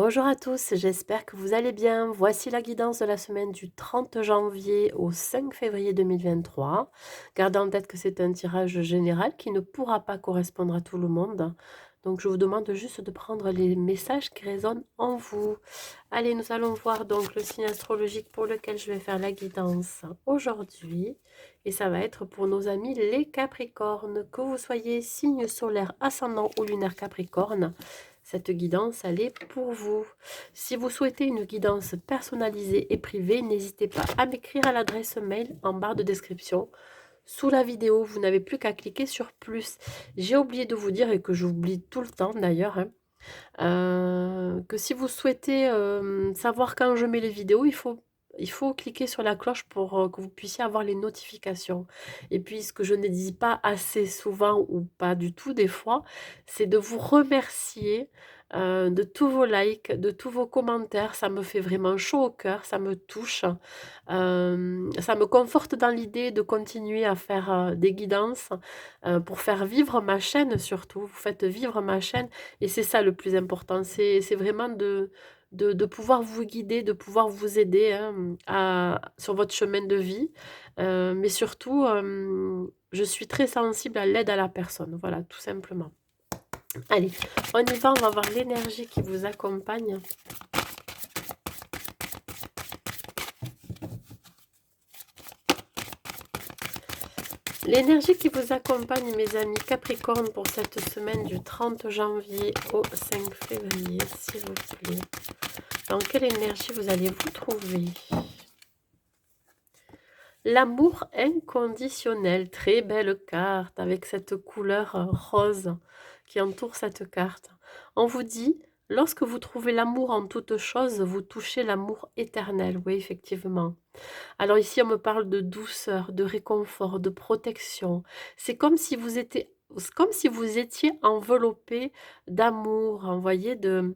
Bonjour à tous, j'espère que vous allez bien. Voici la guidance de la semaine du 30 janvier au 5 février 2023. Gardez en tête que c'est un tirage général qui ne pourra pas correspondre à tout le monde. Donc je vous demande juste de prendre les messages qui résonnent en vous. Allez, nous allons voir donc le signe astrologique pour lequel je vais faire la guidance aujourd'hui. Et ça va être pour nos amis les Capricornes. Que vous soyez signe solaire, ascendant ou lunaire Capricorne, cette guidance, elle est pour vous. Si vous souhaitez une guidance personnalisée et privée, n'hésitez pas à m'écrire à l'adresse mail en barre de description. Sous la vidéo, vous n'avez plus qu'à cliquer sur plus. J'ai oublié de vous dire, et que j'oublie tout le temps d'ailleurs, que si vous souhaitez savoir quand je mets les vidéos, il faut cliquer sur la cloche pour que vous puissiez avoir les notifications. Et puis, ce que je ne dis pas assez souvent ou pas du tout des fois, c'est de vous remercier de tous vos likes, de tous vos commentaires. Ça me fait vraiment chaud au cœur, ça me touche. Ça me conforte dans l'idée de continuer à faire des guidances pour faire vivre ma chaîne surtout. Vous faites vivre ma chaîne et c'est ça le plus important. C'est vraiment de pouvoir vous guider, de pouvoir vous aider hein, sur votre chemin de vie. Mais surtout, je suis très sensible à l'aide à la personne. Voilà, tout simplement. Allez, on y va, on va voir l'énergie qui vous accompagne. L'énergie qui vous accompagne, mes amis Capricorne, pour cette semaine du 30 janvier au 5 février, s'il vous plaît. Dans quelle énergie vous allez vous trouver? L'amour inconditionnel, très belle carte avec cette couleur rose qui entoure cette carte. On vous dit, lorsque vous trouvez l'amour en toute chose, vous touchez l'amour éternel. Oui, effectivement. Alors ici, on me parle de douceur, de réconfort, de protection. C'est comme si vous étiez enveloppé d'amour, vous voyez, de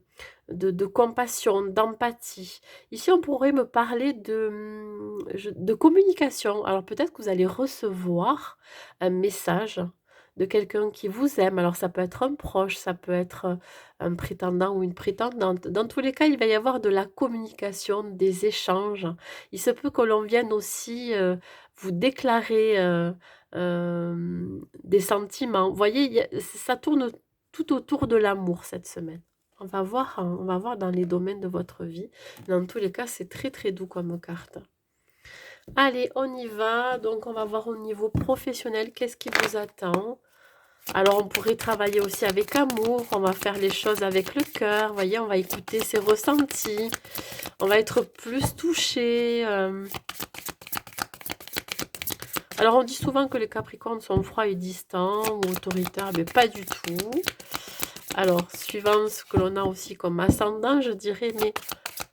compassion, d'empathie. Ici, on pourrait me parler de communication. Alors peut-être que vous allez recevoir un message de quelqu'un qui vous aime. Alors ça peut être un proche, ça peut être un prétendant ou une prétendante. Dans tous les cas, il va y avoir de la communication, des échanges. Il se peut que l'on vienne aussi vous déclarer des sentiments. Vous voyez, ça tourne tout autour de l'amour cette semaine. On va voir dans les domaines de votre vie. Dans tous les cas, c'est très très doux comme carte. Allez, on y va. Donc, on va voir au niveau professionnel, qu'est-ce qui vous attend. Alors, on pourrait travailler aussi avec amour. On va faire les choses avec le cœur. Vous voyez, on va écouter ses ressentis. On va être plus touché. Alors, on dit souvent que les Capricornes sont froids et distants ou autoritaires, mais pas du tout. Alors, suivant ce que l'on a aussi comme ascendant, je dirais, mais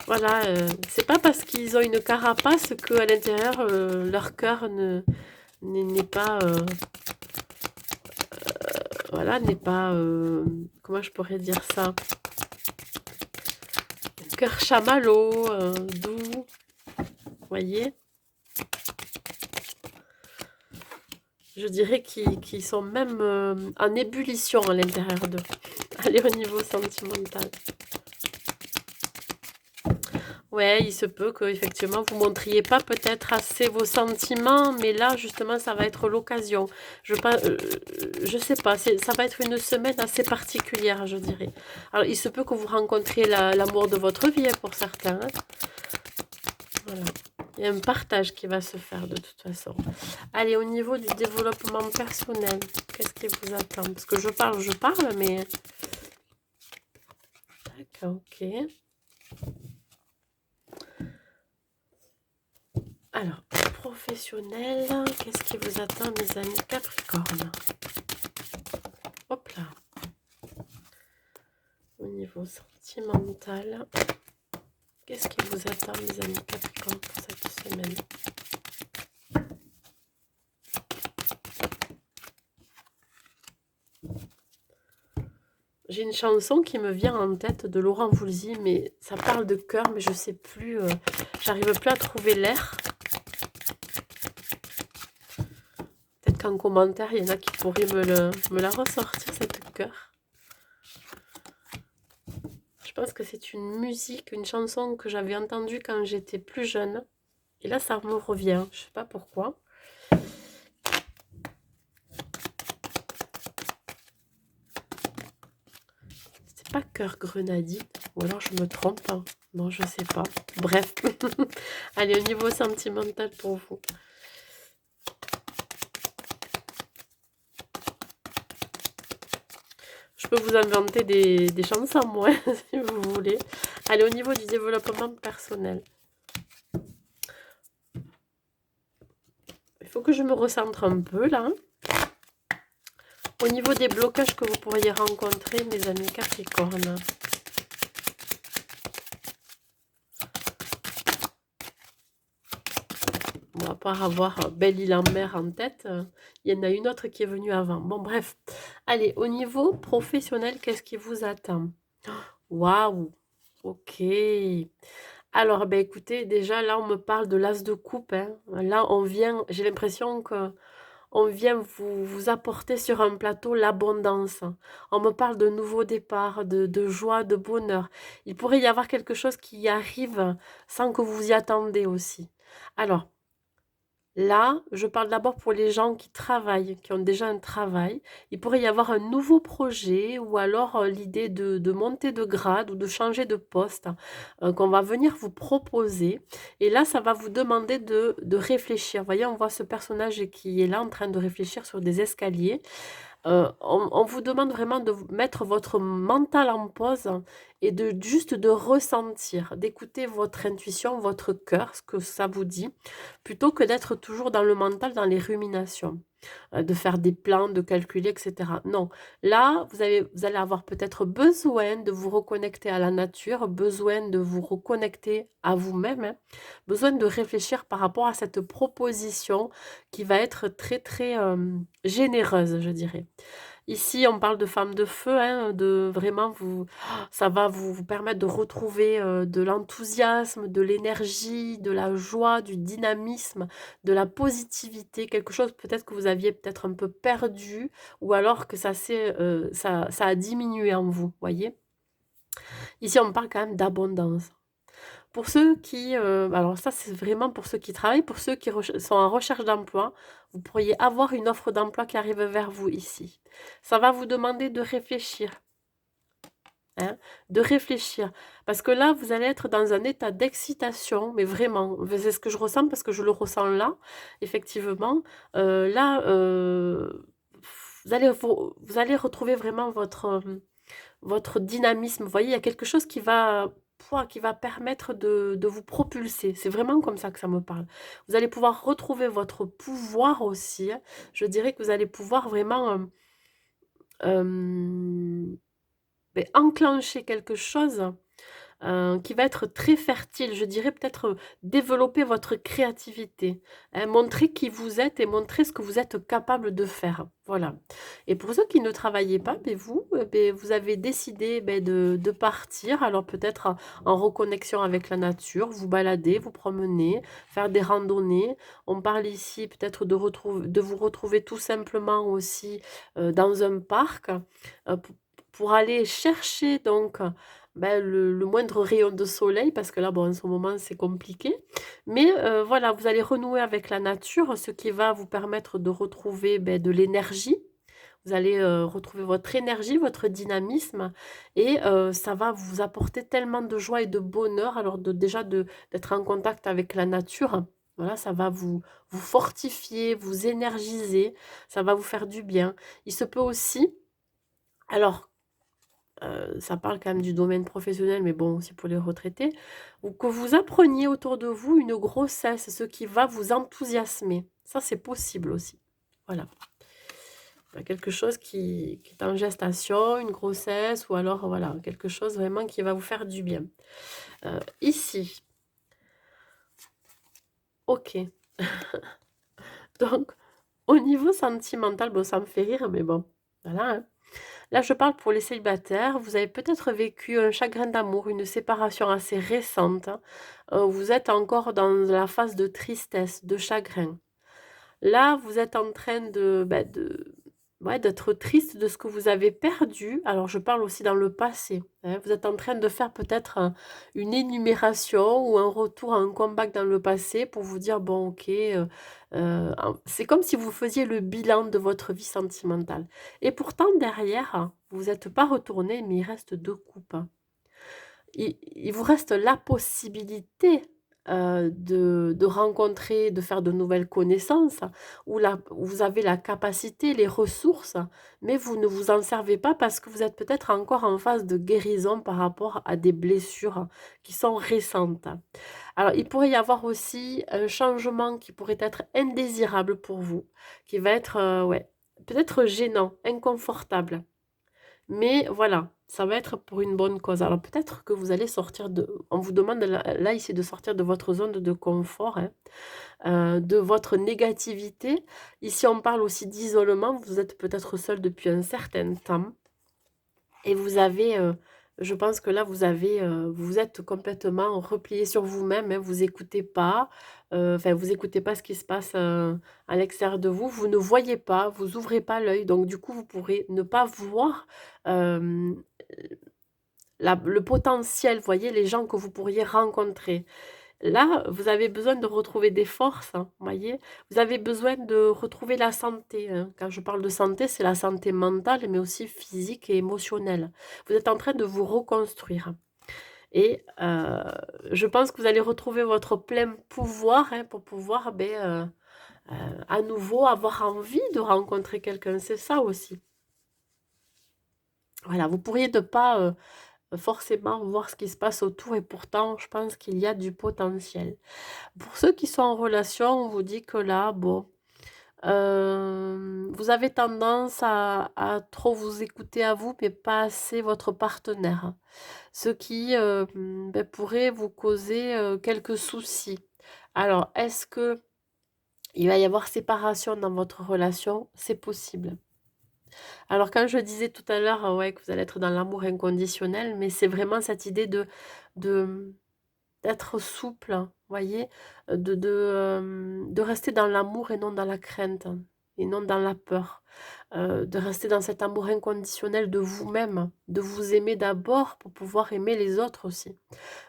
voilà, c'est pas parce qu'ils ont une carapace qu'à l'intérieur, leur cœur n'est pas, voilà, n'est pas, comment je pourrais dire ça? Cœur chamallow, doux, voyez? Je dirais qu'ils sont même en ébullition à l'intérieur d'eux. Allez, au niveau sentimental. Ouais, il se peut que effectivement vous montriez pas peut-être assez vos sentiments, mais là justement ça va être l'occasion. Je sais pas, ça va être une semaine assez particulière, je dirais. Alors il se peut que vous rencontriez l'amour de votre vie hein, pour certains. Hein. Voilà. Il y a un partage qui va se faire de toute façon. Allez, au niveau du développement personnel, qu'est-ce qui vous attend? Parce que je parle, mais... D'accord, ok. Alors, professionnel, qu'est-ce qui vous attend, mes amis Capricorne? Hop là. Au niveau sentimental, qu'est-ce qui vous attend, mes amis Capricorne, pour cette semaine? J'ai une chanson qui me vient en tête de Laurent Voulzy, mais ça parle de cœur, mais je sais plus, j'arrive plus à trouver l'air. Peut-être qu'en commentaire, il y en a qui pourraient me la ressortir, cette cœur. Je sais pense que c'est une musique, une chanson que j'avais entendue quand j'étais plus jeune. Et là, ça me revient. Je sais pas pourquoi. C'est pas Cœur Grenadine. Ou alors je me trompe, hein. Non, je sais pas. Bref. Allez, au niveau sentimental pour vous. Je peux vous inventer des chansons, moi, si vous voulez. Allez, au niveau du développement personnel. Il faut que je me recentre un peu, là. Au niveau des blocages que vous pourriez rencontrer, mes amis Capricorne. Bon, à part avoir Belle-Île en mer en tête, il y en a une autre qui est venue avant. Bon, bref. Allez, au niveau professionnel, qu'est-ce qui vous attend? Waouh! Ok. Alors, ben écoutez, déjà là, on me parle de l'as de coupe, hein. Là, on vient, j'ai l'impression que on vient vous apporter sur un plateau l'abondance. On me parle de nouveaux départs, de joie, de bonheur. Il pourrait y avoir quelque chose qui arrive sans que vous y attendez aussi. Alors, là, je parle d'abord pour les gens qui travaillent, qui ont déjà un travail. Il pourrait y avoir un nouveau projet ou alors l'idée de monter de grade ou de changer de poste qu'on va venir vous proposer. Et là, ça va vous demander de réfléchir. Vous voyez, on voit ce personnage qui est là en train de réfléchir sur des escaliers. On vous demande vraiment de mettre votre mental en pause et de juste de ressentir, d'écouter votre intuition, votre cœur, ce que ça vous dit, plutôt que d'être toujours dans le mental, dans les ruminations, de faire des plans, de calculer, etc. Non, là, vous allez avoir peut-être besoin de vous reconnecter à la nature, besoin de vous reconnecter à vous-même, hein, besoin de réfléchir par rapport à cette proposition qui va être très, très généreuse, je dirais. Ici, on parle de femme de feu, hein, de vraiment vous, ça va vous permettre de retrouver de l'enthousiasme, de l'énergie, de la joie, du dynamisme, de la positivité, quelque chose peut-être que vous aviez peut-être un peu perdu ou alors que ça a diminué en vous, voyez. Ici, on parle quand même d'abondance. Pour ceux qui, alors ça c'est vraiment pour ceux qui travaillent, pour ceux qui sont en recherche d'emploi, vous pourriez avoir une offre d'emploi qui arrive vers vous ici. Ça va vous demander de réfléchir, hein, de réfléchir. Parce que là, vous allez être dans un état d'excitation, mais vraiment, c'est ce que je ressens parce que je le ressens là, effectivement. Là, vous allez retrouver vraiment votre dynamisme. Vous voyez, il y a quelque chose qui va permettre de vous propulser. C'est vraiment comme ça que ça me parle. Vous allez pouvoir retrouver votre pouvoir aussi, hein. Je dirais que vous allez pouvoir vraiment beh, enclencher quelque chose qui va être très fertile. Je dirais peut-être, développer votre créativité, hein, montrer qui vous êtes et montrer ce que vous êtes capable de faire. Voilà. Et pour ceux qui ne travaillaient pas, beh, vous, beh, vous avez décidé, beh, de partir, alors peut-être en reconnexion avec la nature, vous balader, vous promener, faire des randonnées. On parle ici peut-être de vous retrouver tout simplement aussi, dans un parc, pour aller chercher donc ben, le moindre rayon de soleil, parce que là, bon, en ce moment, c'est compliqué. Mais voilà, vous allez renouer avec la nature, ce qui va vous permettre de retrouver ben, de l'énergie. Vous allez retrouver votre énergie, votre dynamisme, et ça va vous apporter tellement de joie et de bonheur. Alors d'être en contact avec la nature, voilà, ça va vous fortifier, vous énergiser, ça va vous faire du bien. Il se peut aussi, alors ça parle quand même du domaine professionnel, mais bon, aussi pour les retraités, ou que vous appreniez autour de vous une grossesse, ce qui va vous enthousiasmer. Ça, c'est possible aussi. Voilà. Il y a quelque chose qui est en gestation, une grossesse, ou alors, voilà, quelque chose vraiment qui va vous faire du bien. Ici, ok. Donc, au niveau sentimental, bon, ça me fait rire, mais bon, voilà, hein. Là, je parle pour les célibataires. Vous avez peut-être vécu un chagrin d'amour, une séparation assez récente, hein. Vous êtes encore dans la phase de tristesse, de chagrin. Là, vous êtes en train ouais, d'être triste de ce que vous avez perdu. Alors je parle aussi dans le passé, hein. Vous êtes en train de faire peut-être une énumération ou un retour à un comeback dans le passé pour vous dire, bon, ok, c'est comme si vous faisiez le bilan de votre vie sentimentale. Et pourtant, derrière, vous n'êtes pas retourné, mais il reste deux coupes, hein. Il vous reste la possibilité, de rencontrer, de faire de nouvelles connaissances, où vous avez la capacité, les ressources, mais vous ne vous en servez pas parce que vous êtes peut-être encore en phase de guérison par rapport à des blessures qui sont récentes. Alors, il pourrait y avoir aussi un changement qui pourrait être indésirable pour vous, qui va être, ouais, peut-être gênant, inconfortable. Mais voilà, ça va être pour une bonne cause. Alors peut-être que vous allez sortir de on vous demande là ici de sortir de votre zone de confort, hein, de votre négativité. Ici, on parle aussi d'isolement. Vous êtes peut-être seul depuis un certain temps. Et vous avez, je pense que là, vous êtes complètement replié sur vous-même, hein, vous écoutez pas, enfin, vous écoutez pas ce qui se passe, à l'extérieur de vous. Vous ne voyez pas, vous ouvrez pas l'œil, donc du coup, vous pourrez ne pas voir, hem, le potentiel, vous voyez, les gens que vous pourriez rencontrer. Là, vous avez besoin de retrouver des forces, hein, vous voyez? Vous avez besoin de retrouver la santé, hein. Quand je parle de santé, c'est la santé mentale, mais aussi physique et émotionnelle. Vous êtes en train de vous reconstruire et je pense que vous allez retrouver votre plein pouvoir, hein, pour pouvoir, à nouveau avoir envie de rencontrer quelqu'un. C'est ça aussi. Voilà, vous pourriez ne pas, forcément voir ce qui se passe autour et pourtant, je pense qu'il y a du potentiel. Pour ceux qui sont en relation, on vous dit que là, bon, vous avez tendance à trop vous écouter à vous, mais pas assez votre partenaire. Ce qui pourrait vous causer quelques soucis. Alors, est-ce que il va y avoir séparation dans votre relation? C'est possible. Alors, quand je disais tout à l'heure, ouais, que vous allez être dans l'amour inconditionnel, mais c'est vraiment cette idée de d'être souple, vous voyez? De rester dans l'amour et non dans la crainte et non dans la peur. De rester dans cet amour inconditionnel de vous-même, de vous aimer d'abord pour pouvoir aimer les autres aussi.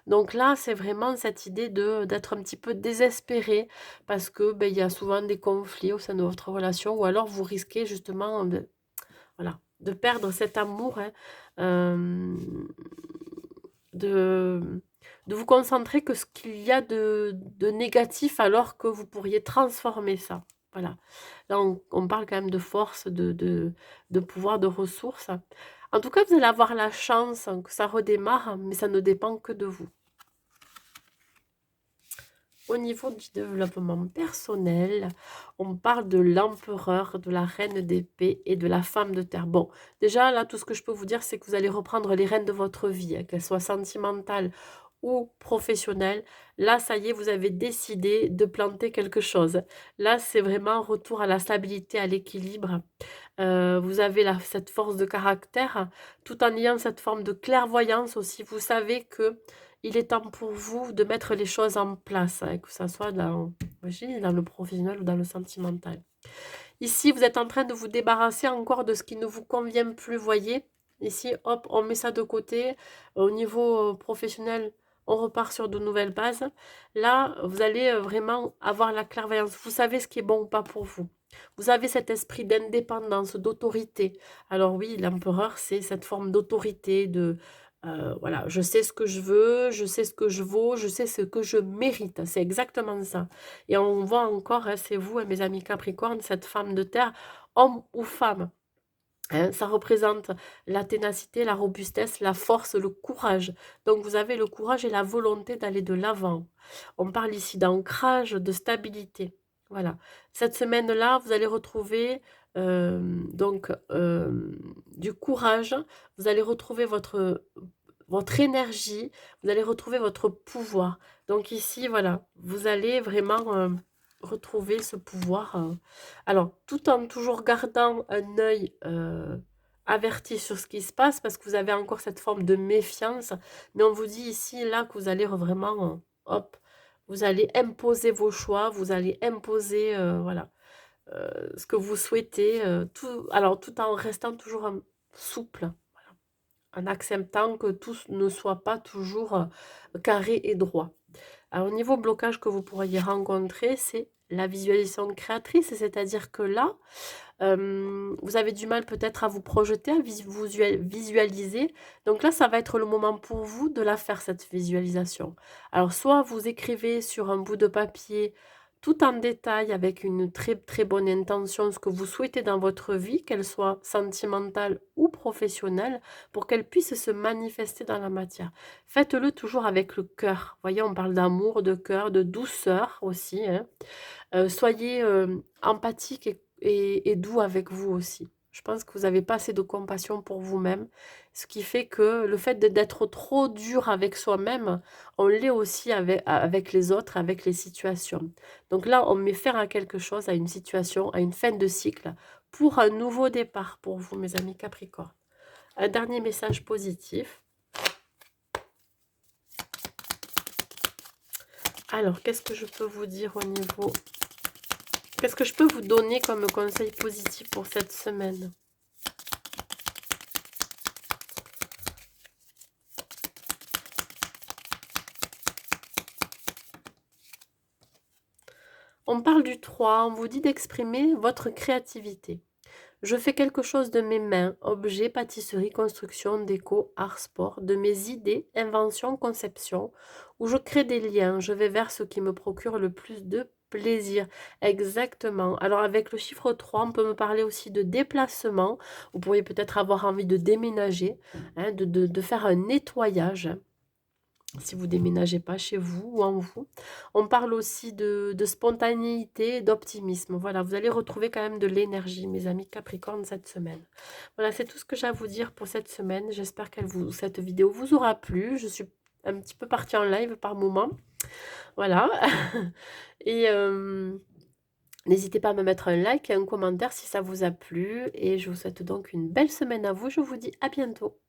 Donc là, c'est vraiment cette idée de d'être un petit peu désespéré parce que, il y a souvent des conflits au sein de votre relation ou alors vous risquez justement de voilà, de perdre cet amour, hein, de vous concentrer que ce qu'il y a de négatif alors que vous pourriez transformer ça. Voilà. Là, on parle quand même de force, de pouvoir, de ressources. En tout cas, vous allez avoir la chance que ça redémarre, mais ça ne dépend que de vous. Au niveau du développement personnel, on parle de l'empereur, de la reine d'épée et de la femme de terre. Bon, déjà là, tout ce que je peux vous dire, c'est que vous allez reprendre les rênes de votre vie, hein, qu'elles soient sentimentales ou professionnelles. Là, ça y est, vous avez décidé de planter quelque chose. Là, c'est vraiment un retour à la stabilité, à l'équilibre. Vous avez cette force de caractère, tout en ayant cette forme de clairvoyance aussi. Vous savez que il est temps pour vous de mettre les choses en place, hein, que ça soit dans le professionnel ou dans le sentimental. Ici, vous êtes en train de vous débarrasser encore de ce qui ne vous convient plus, voyez. Ici, hop, on met ça de côté. Au niveau professionnel, on repart sur de nouvelles bases. Là, vous allez vraiment avoir la clairvoyance. Vous savez ce qui est bon ou pas pour vous. Vous avez cet esprit d'indépendance, d'autorité. Alors oui, l'empereur, c'est cette forme d'autorité, voilà, je sais ce que je veux, je sais ce que je vaux, je sais ce que je mérite. C'est exactement ça. Et on voit encore, hein, c'est vous, hein, mes amis Capricorne, cette femme de terre, homme ou femme. Hein, ça représente la ténacité, la robustesse, la force, le courage. Donc vous avez le courage et la volonté d'aller de l'avant. On parle ici d'ancrage, de stabilité. Voilà. Cette semaine-là, vous allez retrouver du courage, vous allez retrouver votre énergie, vous allez retrouver votre pouvoir. Donc ici, voilà, vous allez vraiment retrouver ce pouvoir. Alors, tout en toujours gardant un œil averti sur ce qui se passe, parce que vous avez encore cette forme de méfiance, mais on vous dit ici, là, que vous allez vraiment, hop, vous allez imposer vos choix, vous allez imposer, voilà, ce que vous souhaitez, tout en restant toujours, souple, en acceptant que tout ne soit pas toujours, carré et droit. Alors, au niveau blocage que vous pourriez rencontrer, c'est la visualisation créatrice, c'est-à-dire que là, vous avez du mal peut-être à vous projeter, à visualiser. Donc là, ça va être le moment pour vous de la faire, cette visualisation. Alors, soit vous écrivez sur un bout de papier tout en détail avec une très très bonne intention ce que vous souhaitez dans votre vie, qu'elle soit sentimentale ou professionnelle, pour qu'elle puisse se manifester dans la matière. Faites-le toujours avec le cœur. Vous voyez, on parle d'amour, de cœur, de douceur aussi, hein. Soyez, empathique et doux avec vous aussi. Je pense que vous avez pas assez de compassion pour vous-même, ce qui fait que le fait d'être trop dur avec soi-même, on l'est aussi avec les autres, avec les situations. Donc là, on met fin à quelque chose, à une situation, à une fin de cycle, pour un nouveau départ pour vous, mes amis Capricorne. Un dernier message positif. Alors, qu'est-ce que je peux vous dire au niveau... Qu'est-ce que je peux vous donner comme conseil positif pour cette semaine? On parle du 3, on vous dit d'exprimer votre créativité. Je fais quelque chose de mes mains, objets, pâtisserie, construction, déco, art, sport, de mes idées, invention, conception, où je crée des liens, je vais vers ce qui me procure le plus de plaisir. Exactement. Alors avec le chiffre 3, on peut me parler aussi de déplacement. Vous pourriez peut-être avoir envie de déménager, hein, de faire un nettoyage, si vous déménagez pas chez vous ou en vous. On parle aussi de spontanéité, d'optimisme. Voilà, vous allez retrouver quand même de l'énergie, mes amis Capricorne, cette semaine. Voilà, c'est tout ce que j'ai à vous dire pour cette semaine. J'espère que cette vidéo vous aura plu. Je suis un petit peu partie en live par moment. Voilà. Et n'hésitez pas à me mettre un like et un commentaire si ça vous a plu. Et je vous souhaite donc une belle semaine à vous. Je vous dis à bientôt.